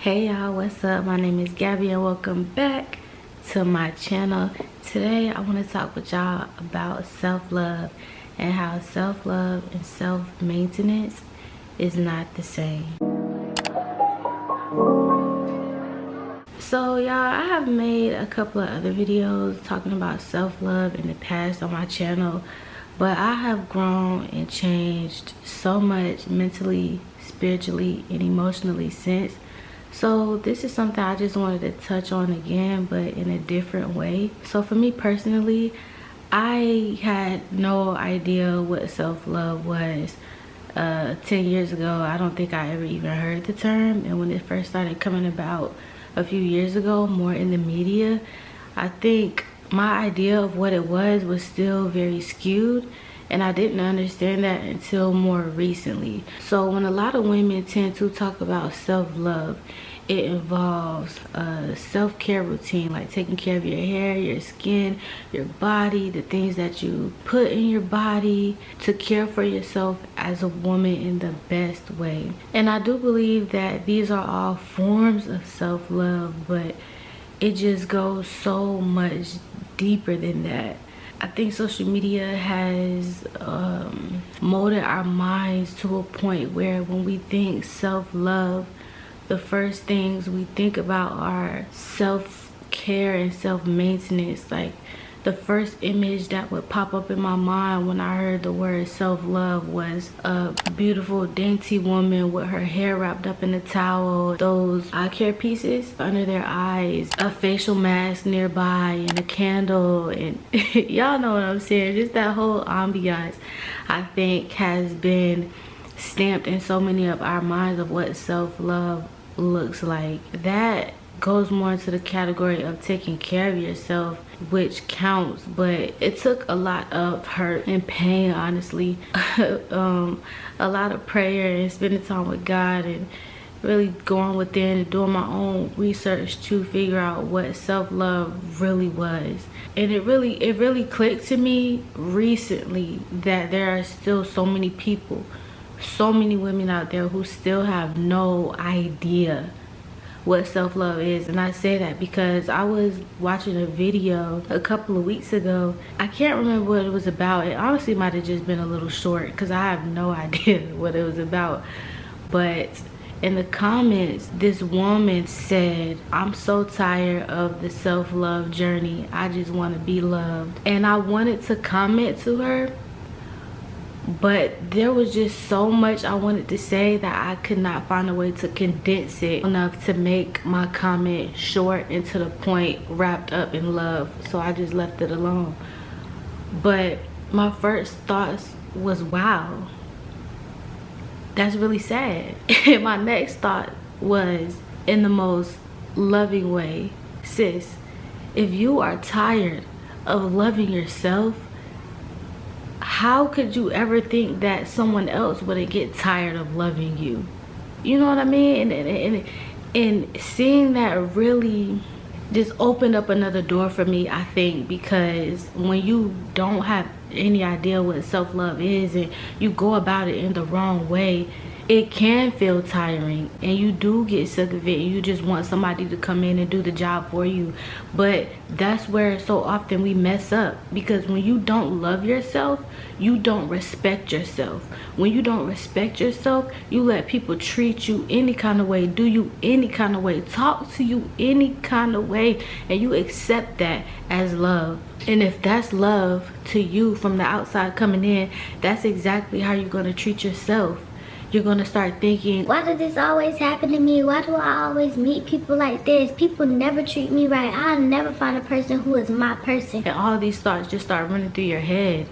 Hey y'all, what's up? My name is Gabby and welcome back to my channel. Today I want to talk with y'all about self-love and how self-love and self-maintenance is not the same. So y'all, I have made a couple of other videos talking about self-love in the past on my channel, but I have grown and changed so much mentally, spiritually, and emotionally since. So this is something I just wanted to touch on again, but in a different way. So for me personally, I had no idea what self-love was 10 years ago. I don't think I ever even heard the term, and when it first started coming about a few years ago, more in the media, I think my idea of what it was still very skewed, and I didn't understand that until more recently. So when a lot of women tend to talk about self-love, it involves a self-care routine, like taking care of your hair, your skin, your body, the things that you put in your body to care for yourself as a woman in the best way. And I do believe that these are all forms of self-love, but it just goes so much deeper than that. I think social media has molded our minds to a point where when we think self-love, the first things we think about are self-care and self-maintenance. Like the first image that would pop up in my mind when I heard the word self-love was a beautiful, dainty woman with her hair wrapped up in a towel, those eye care pieces under their eyes, a facial mask nearby, and a candle, and y'all know what I'm saying. Just that whole ambiance, I think, has been stamped in so many of our minds of what self-love looks like. That goes more into the category of taking care of yourself, which counts, but it took a lot of hurt and pain, honestly. A lot of prayer and spending time with God and really going within and doing my own research to figure out what self-love really was. And it really clicked to me recently that there are still so many people, so many women out there who still have no idea what self-love is. And I say that because I was watching a video a couple of weeks ago. I can't remember what it was about. It honestly might have just been a little short because I have no idea what it was about. But in the comments, this woman said, "I'm so tired of the self-love journey. I just want to be loved." And I wanted to comment to her, but there was just so much I wanted to say that I could not find a way to condense it enough to make my comment short and to the point, wrapped up in love. So I just left it alone. But my first thoughts was, wow, that's really sad. And my next thought was, in the most loving way, sis, if you are tired of loving yourself, how could you ever think that someone else wouldn't get tired of loving you? You know what I mean? And seeing that really just opened up another door for me, I think, because when you don't have any idea what self-love is and you go about it in the wrong way, it can feel tiring and you do get sick of it and you just want somebody to come in and do the job for you. But that's where so often we mess up, because when you don't love yourself, you don't respect yourself. When you don't respect yourself, you let people treat you any kind of way, do you any kind of way, talk to you any kind of way, and you accept that as love. And if that's love to you from the outside coming in, that's exactly how you're going to treat yourself. You're gonna start thinking, why does this always happen to me? Why do I always meet people like this? People never treat me right. I'll never find a person who is my person. And all these thoughts just start running through your head.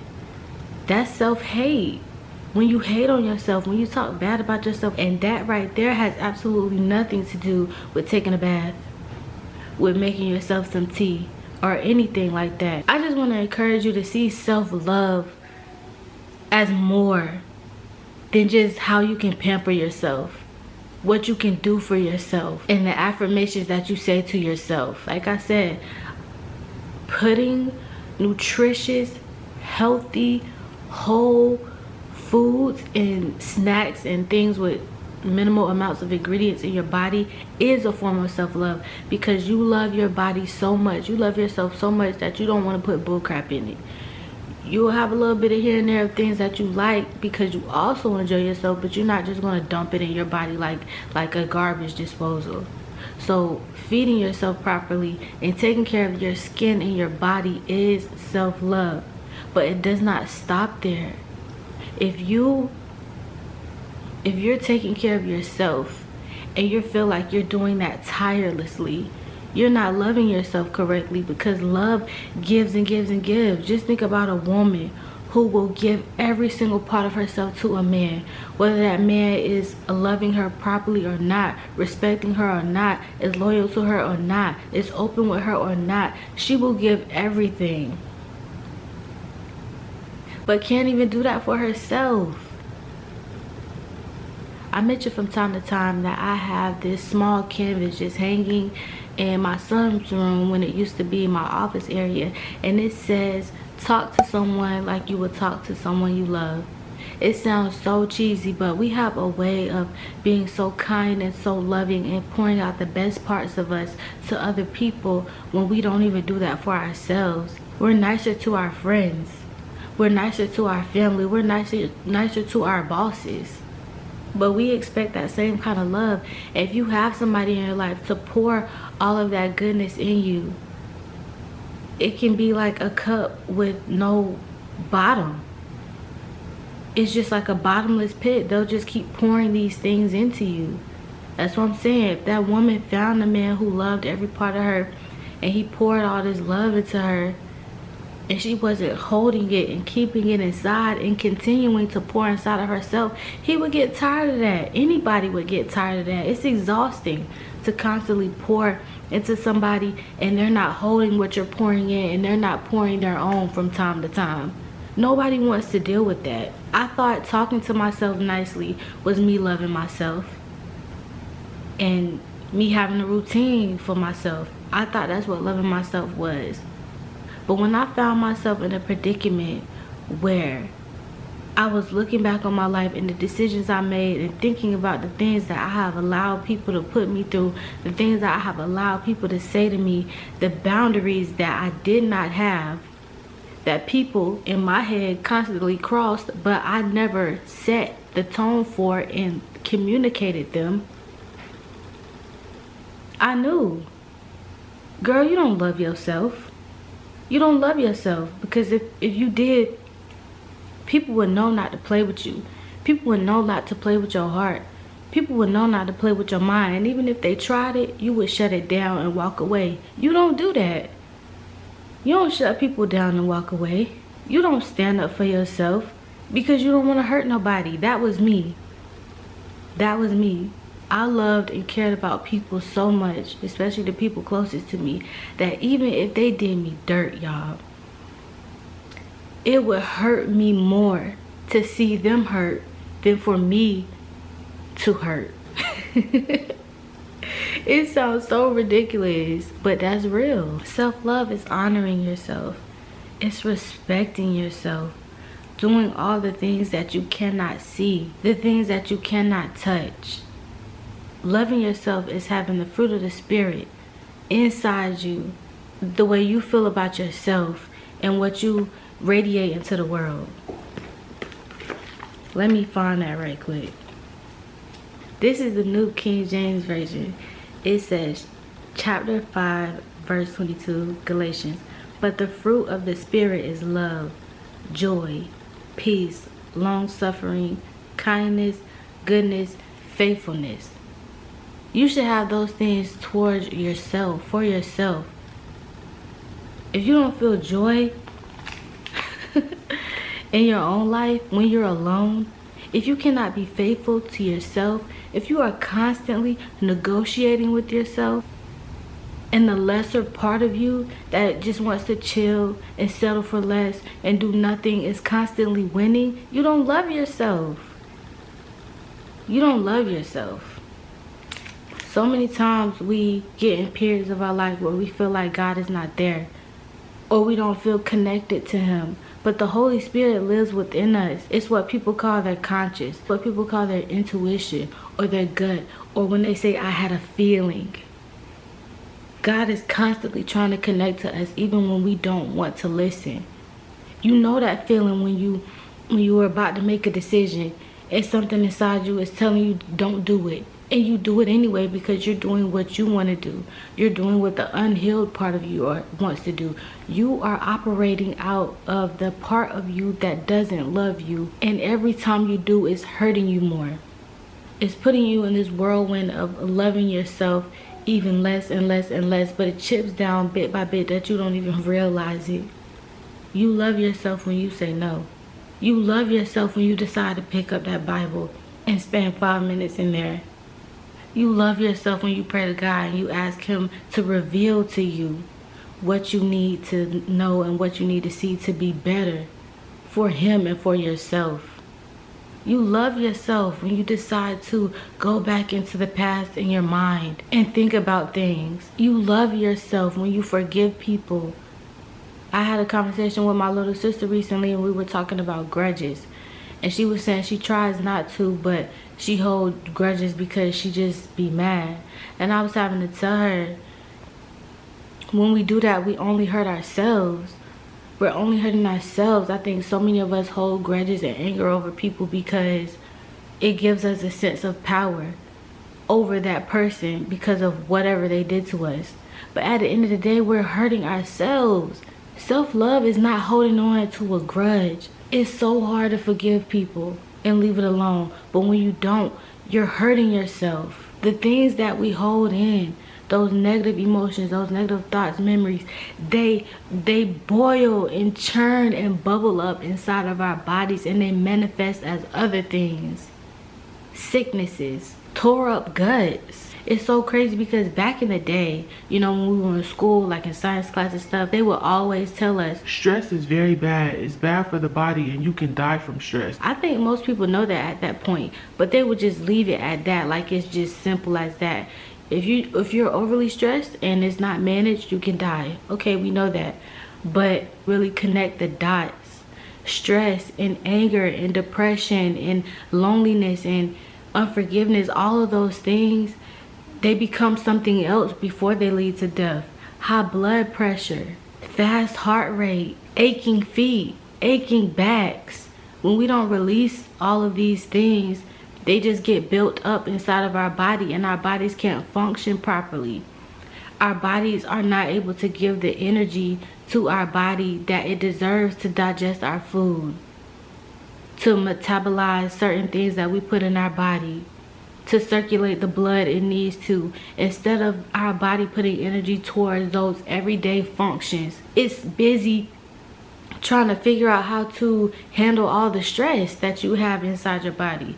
That's self-hate. When you hate on yourself, when you talk bad about yourself, and that right there has absolutely nothing to do with taking a bath, with making yourself some tea, or anything like that. I just want to encourage you to see self-love as more than just how you can pamper yourself, what you can do for yourself, and the affirmations that you say to yourself. Like I said, putting nutritious, healthy, whole foods and snacks and things with minimal amounts of ingredients in your body is a form of self-love, because you love your body so much, you love yourself so much that you don't want to put bullcrap in it. You'll have a little bit of here and there of things that you like because you also enjoy yourself, but you're not just going to dump it in your body like a garbage disposal. So feeding yourself properly and taking care of your skin and your body is self-love, but it does not stop there. If you're taking care of yourself and you feel like you're doing that tirelessly, you're not loving yourself correctly, because love gives and gives and gives. Just think about a woman who will give every single part of herself to a man, whether that man is loving her properly or not, respecting her or not, is loyal to her or not, is open with her or not. She will give everything, but can't even do that for herself. I mention from time to time that I have this small canvas just hanging in my son's room when it used to be my office area, and it says, talk to someone like you would talk to someone you love. It sounds so cheesy, but we have a way of being so kind and so loving and pouring out the best parts of us to other people when we don't even do that for ourselves. We're nicer to our friends, we're nicer to our family, we're nicer to our bosses. But we expect that same kind of love. If you have somebody in your life to pour all of that goodness in you, it can be like a cup with no bottom. It's just like a bottomless pit. They'll just keep pouring these things into you. That's what I'm saying. If that woman found a man who loved every part of her and he poured all this love into her, and she wasn't holding it and keeping it inside and continuing to pour inside of herself, he would get tired of that. Anybody would get tired of that. It's exhausting to constantly pour into somebody and they're not holding what you're pouring in, and they're not pouring their own from time to time. Nobody wants to deal with that. I thought talking to myself nicely was me loving myself and me having a routine for myself. I thought that's what loving myself was. But when I found myself in a predicament where I was looking back on my life and the decisions I made and thinking about the things that I have allowed people to put me through, the things that I have allowed people to say to me, the boundaries that I did not have, that people in my head constantly crossed, but I never set the tone for and communicated them, I knew, girl, you don't love yourself. You don't love yourself, because if you did, people would know not to play with you. People would know not to play with your heart. People would know not to play with your mind. And even if they tried it, you would shut it down and walk away. You don't do that. You don't shut people down and walk away. You don't stand up for yourself because you don't want to hurt nobody. That was me. That was me. I loved and cared about people so much, especially the people closest to me, that even if they did me dirt, y'all, it would hurt me more to see them hurt than for me to hurt. It sounds so ridiculous, but that's real. Self-love is honoring yourself. It's respecting yourself. Doing all the things that you cannot see, the things that you cannot touch. Loving yourself is having the fruit of the Spirit inside you, the way you feel about yourself and what you radiate into the world. Let me find that right quick. This is the New King James Version. It says, chapter 5, verse 22, Galatians. But the fruit of the Spirit is love, joy, peace, long-suffering, kindness, goodness, faithfulness. You should have those things towards yourself, for yourself. If you don't feel joy in your own life when you're alone, if you cannot be faithful to yourself, if you are constantly negotiating with yourself, and the lesser part of you that just wants to chill and settle for less and do nothing is constantly winning, you don't love yourself. You don't love yourself. So many times we get in periods of our life where we feel like God is not there, or we don't feel connected to Him. But the Holy Spirit lives within us. It's what people call their conscience, what people call their intuition, or their gut, or when they say, I had a feeling. God is constantly trying to connect to us, even when we don't want to listen. You know that feeling when you were about to make a decision and something inside you is telling you don't do it, and you do it anyway because you're doing what you want to do. You're doing what the unhealed part of you wants to do. You are operating out of the part of you that doesn't love you, and every time you do, it's hurting you more. It's putting you in this whirlwind of loving yourself even less and less and less, but it chips down bit by bit that you don't even realize it. You love yourself when you say no. You love yourself when you decide to pick up that Bible and spend 5 minutes in there. You love yourself when you pray to God and you ask him to reveal to you what you need to know and what you need to see to be better for him and for yourself. You love yourself when you decide to go back into the past in your mind and think about things. You love yourself when you forgive people. I had a conversation with my little sister recently, and we were talking about grudges. And she was saying she tries not to, but she holds grudges because she just be mad. And I was having to tell her, when we do that, we only hurt ourselves. We're only hurting ourselves. I think so many of us hold grudges and anger over people because it gives us a sense of power over that person because of whatever they did to us. But at the end of the day, we're hurting ourselves. Self-love is not holding on to a grudge. It's so hard to forgive people and leave it alone. But when you don't, you're hurting yourself. The things that we hold in, those negative emotions, those negative thoughts, memories, they boil and churn and bubble up inside of our bodies, and they manifest as other things. Sicknesses, tore up guts. It's so crazy because back in the day, you know, when we were in school, like in science class and stuff, they would always tell us, stress is very bad. It's bad for the body and you can die from stress. I think most people know that at that point, but they would just leave it at that, like it's just simple as that. If you're overly stressed and it's not managed, you can die. Okay, we know that. But really connect the dots. Stress and anger and depression and loneliness and unforgiveness, all of those things, they become something else before they lead to death. High blood pressure, fast heart rate, aching feet, aching backs. When we don't release all of these things, they just get built up inside of our body, and our bodies can't function properly. Our bodies are not able to give the energy to our body that it deserves to digest our food, to metabolize certain things that we put in our body, to circulate the blood it needs to. Instead of our body putting energy towards those everyday functions, it's busy trying to figure out how to handle all the stress that you have inside your body.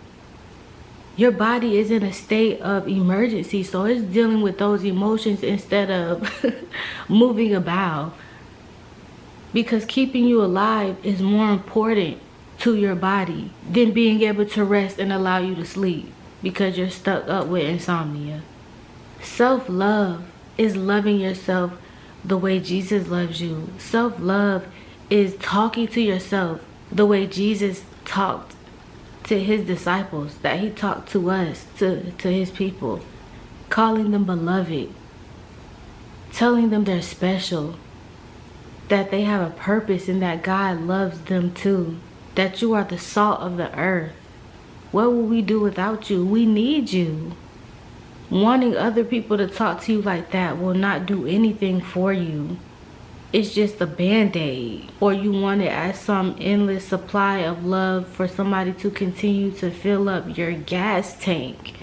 Your body is in a state of emergency, so it's dealing with those emotions instead of moving about. Because keeping you alive is more important to your body than being able to rest and allow you to sleep because you're stuck up with insomnia. Self-love is loving yourself the way Jesus loves you. Self-love is talking to yourself the way Jesus talked to his disciples, that he talked to us, to his people, calling them beloved, telling them they're special, that they have a purpose and that God loves them too, that you are the salt of the earth. What will we do without you? We need you. Wanting other people to talk to you like that will not do anything for you. It's just a band-aid. Or you want it as some endless supply of love for somebody to continue to fill up your gas tank.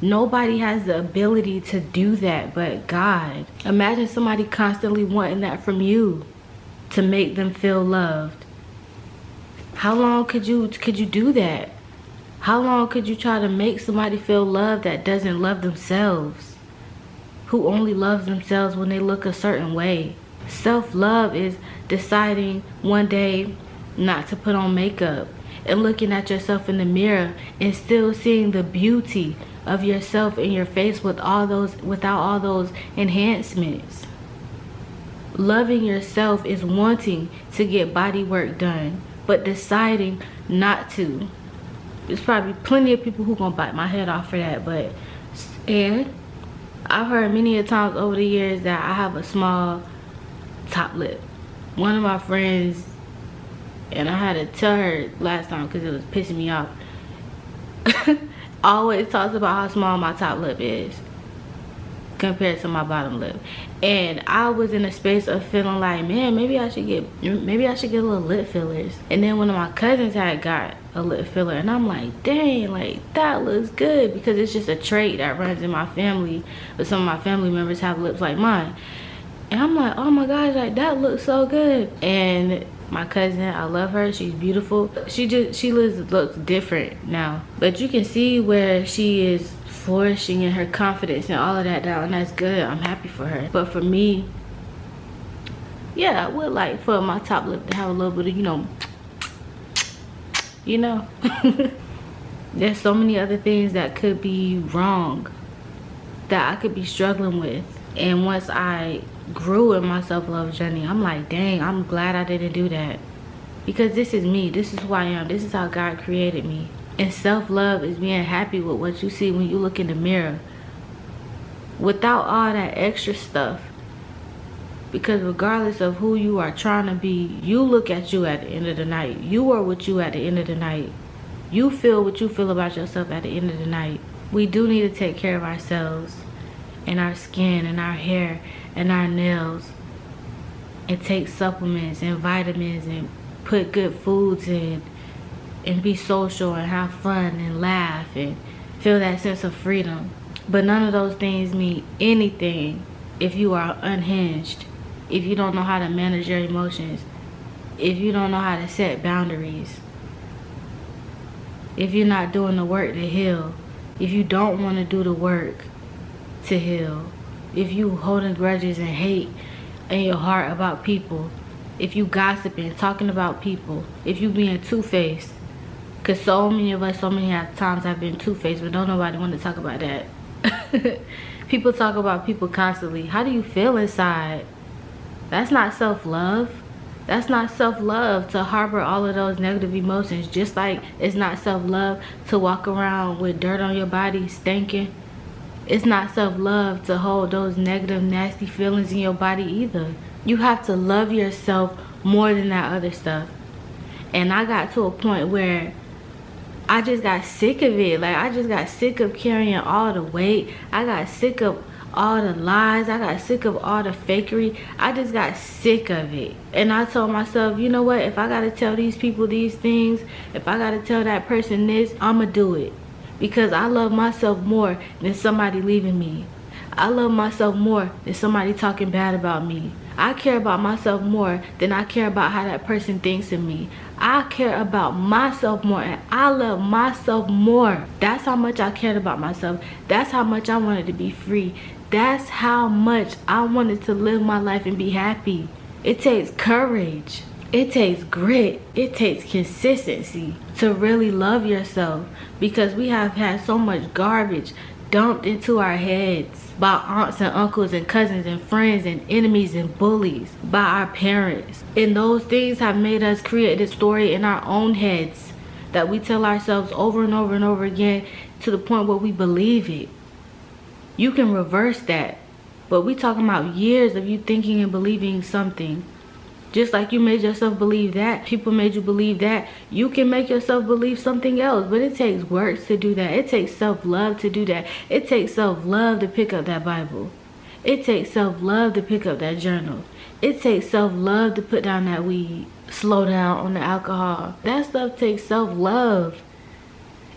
Nobody has the ability to do that but God. Imagine somebody constantly wanting that from you to make them feel loved. How long could you do that? How long could you try to make somebody feel loved that doesn't love themselves? Who only loves themselves when they look a certain way? Self-love is deciding one day not to put on makeup and looking at yourself in the mirror and still seeing the beauty of yourself in your face without all those enhancements. Loving yourself is wanting to get body work done, but deciding not to. there's probably plenty of people who gonna bite my head off for that. But, and I've heard many a times over the years that I have a small top lip. One of my friends, and I had to tell her last time because it was pissing me off, always talks about how small my top lip is compared to my bottom lip. And I was in a space of feeling like, man, maybe I should get a little lip fillers. And then one of my cousins had got a lip filler, and I'm like, dang, like that looks good, because it's just a trait that runs in my family, but some of my family members have lips like mine. And I'm like, oh my gosh, like that looks so good. And my cousin, I love her, she's beautiful. She looks different now, but you can see where she is flourishing in her confidence and all of that now, and that's good. I'm happy for her. But for me, yeah, I would like for my top lip to have a little bit of, you know. There's so many other things that could be wrong, that I could be struggling with. And once I grew in my self-love journey, I'm like, dang, I'm glad I didn't do that, because this is me, this is who I am, this is how God created me. And self-love is being happy with what you see when you look in the mirror, without all that extra stuff. Because regardless of who you are trying to be, you look at you at the end of the night. You are what you at the end of the night. You feel what you feel about yourself at the end of the night. We do need to take care of ourselves and our skin and our hair and our nails, and take supplements and vitamins and put good foods in, and be social and have fun and laugh and feel that sense of freedom. But none of those things mean anything if you are unhinged, if you don't know how to manage your emotions, if you don't know how to set boundaries, if you're not doing the work to heal, if you don't want to do the work to heal, if you holding grudges and hate in your heart about people, if you gossiping, talking about people, if you being two-faced. Because so many of us, so many times have been two-faced, but don't nobody want to talk about that. People talk about people constantly. How do you feel inside? That's not self-love. That's not self-love to harbor all of those negative emotions. Just like it's not self-love to walk around with dirt on your body stinking. It's not self-love to hold those negative, nasty feelings in your body either. You have to love yourself more than that other stuff. And I got to a point where I just got sick of it. Like, I just got sick of carrying all the weight. I got sick of all the lies. I got sick of all the fakery. I just got sick of it. And I told myself, you know what? If I gotta tell these people these things, if I gotta tell that person this, I'ma do it. Because I love myself more than somebody leaving me. I love myself more than somebody talking bad about me. I care about myself more than I care about how that person thinks of me. I care about myself more, and I love myself more. That's how much I cared about myself. That's how much I wanted to be free. That's how much I wanted to live my life and be happy. It takes courage. It takes grit. It takes consistency to really love yourself, because we have had so much garbage dumped into our heads by aunts and uncles and cousins and friends and enemies and bullies, by our parents. And those things have made us create this story in our own heads that we tell ourselves over and over and over again, to the point where we believe it. You can reverse that, but we talking about years of you thinking and believing something. Just like you made yourself believe that, people made you believe that, you can make yourself believe something else. But it takes work to do that. It takes self-love to do that. It takes self-love to pick up that Bible. It takes self-love to pick up that journal. It takes self-love to put down that weed, slow down on the alcohol. That stuff takes self-love.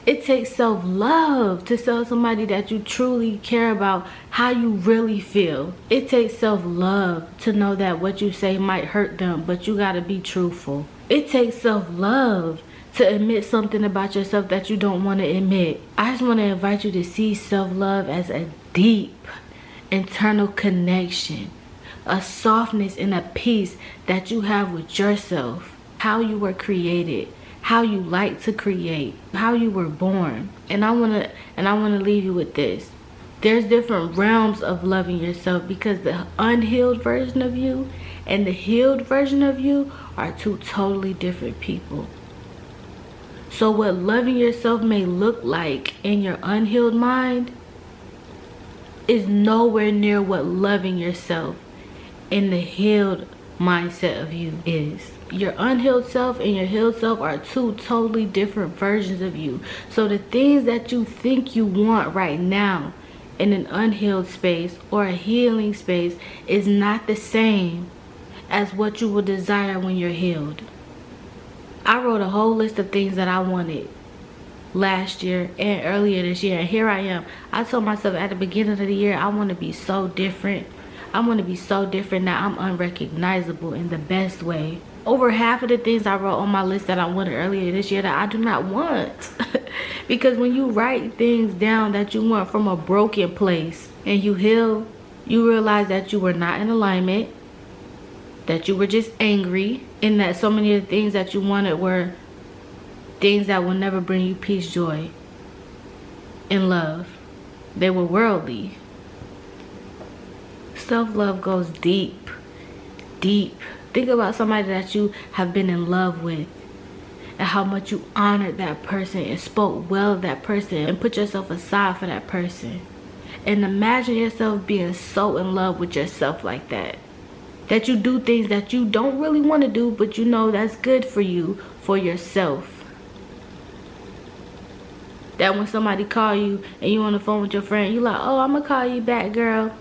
It takes self-love to tell somebody that you truly care about how you really feel. It takes self-love to know that what you say might hurt them, but you gotta be truthful. It takes self-love to admit something about yourself that you don't want to admit. I just want to invite you to see self-love as a deep internal connection, a softness and a peace that you have with yourself, how you were created, how you like to create, how you were born. And I wanna leave you with this. There's different realms of loving yourself, because the unhealed version of you and the healed version of you are two totally different people. So what loving yourself may look like in your unhealed mind is nowhere near what loving yourself in the healed mindset of you is. Your unhealed self and your healed self are two totally different versions of you. So the things that you think you want right now in an unhealed space or a healing space is not the same as what you will desire when you're healed. I wrote a whole list of things that I wanted last year and earlier this year, and here I am. I told myself at the beginning of the year, I want to be so different. I want to be so different that I'm unrecognizable in the best way. Over half of the things I wrote on my list that I wanted earlier this year that I do not want. Because when you write things down that you want from a broken place and you heal, you realize that you were not in alignment, that you were just angry, and that so many of the things that you wanted were things that will never bring you peace, joy, and love. They were worldly. Self-love goes deep, deep. Think about somebody that you have been in love with and how much you honored that person and spoke well of that person and put yourself aside for that person. And imagine yourself being so in love with yourself like that. That you do things that you don't really want to do, but you know that's good for you, for yourself. That when somebody call you and you on the phone with your friend, you like, oh, I'm gonna call you back, girl.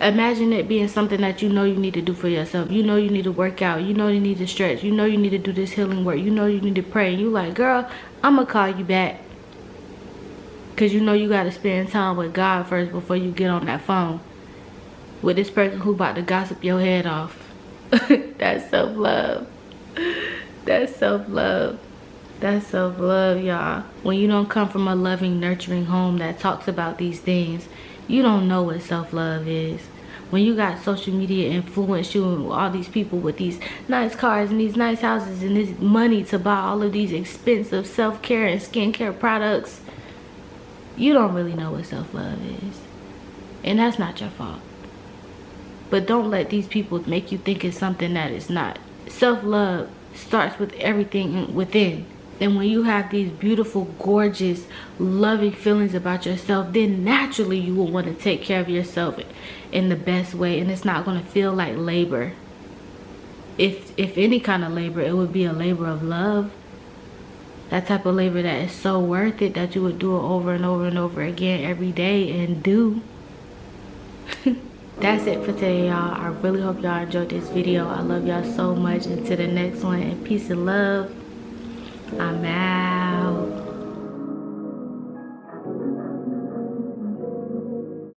Imagine it being something that you know you need to do for yourself. You know you need to work out. You know you need to stretch. You know you need to do this healing work. You know you need to pray. And you like, girl, I'm gonna call you back. Because you know you gotta spend time with God first before you get on that phone with this person who about to gossip your head off. That's self-love. That's self-love. That's self-love, y'all. When you don't come from a loving, nurturing home that talks about these things, you don't know what self-love is. When you got social media influence you and all these people with these nice cars and these nice houses and this money to buy all of these expensive self-care and skincare products, you don't really know what self-love is. And that's not your fault. But don't let these people make you think it's something that it's not. Self-love starts with everything within. And when you have these beautiful, gorgeous, loving feelings about yourself, then naturally you will want to take care of yourself in the best way. And it's not going to feel like labor. If any kind of labor, it would be a labor of love. That type of labor that is so worth it that you would do it over and over and over again every day and do. That's it for today, y'all. I really hope y'all enjoyed this video. I love y'all so much. Until the next one, and peace and love. I'm out.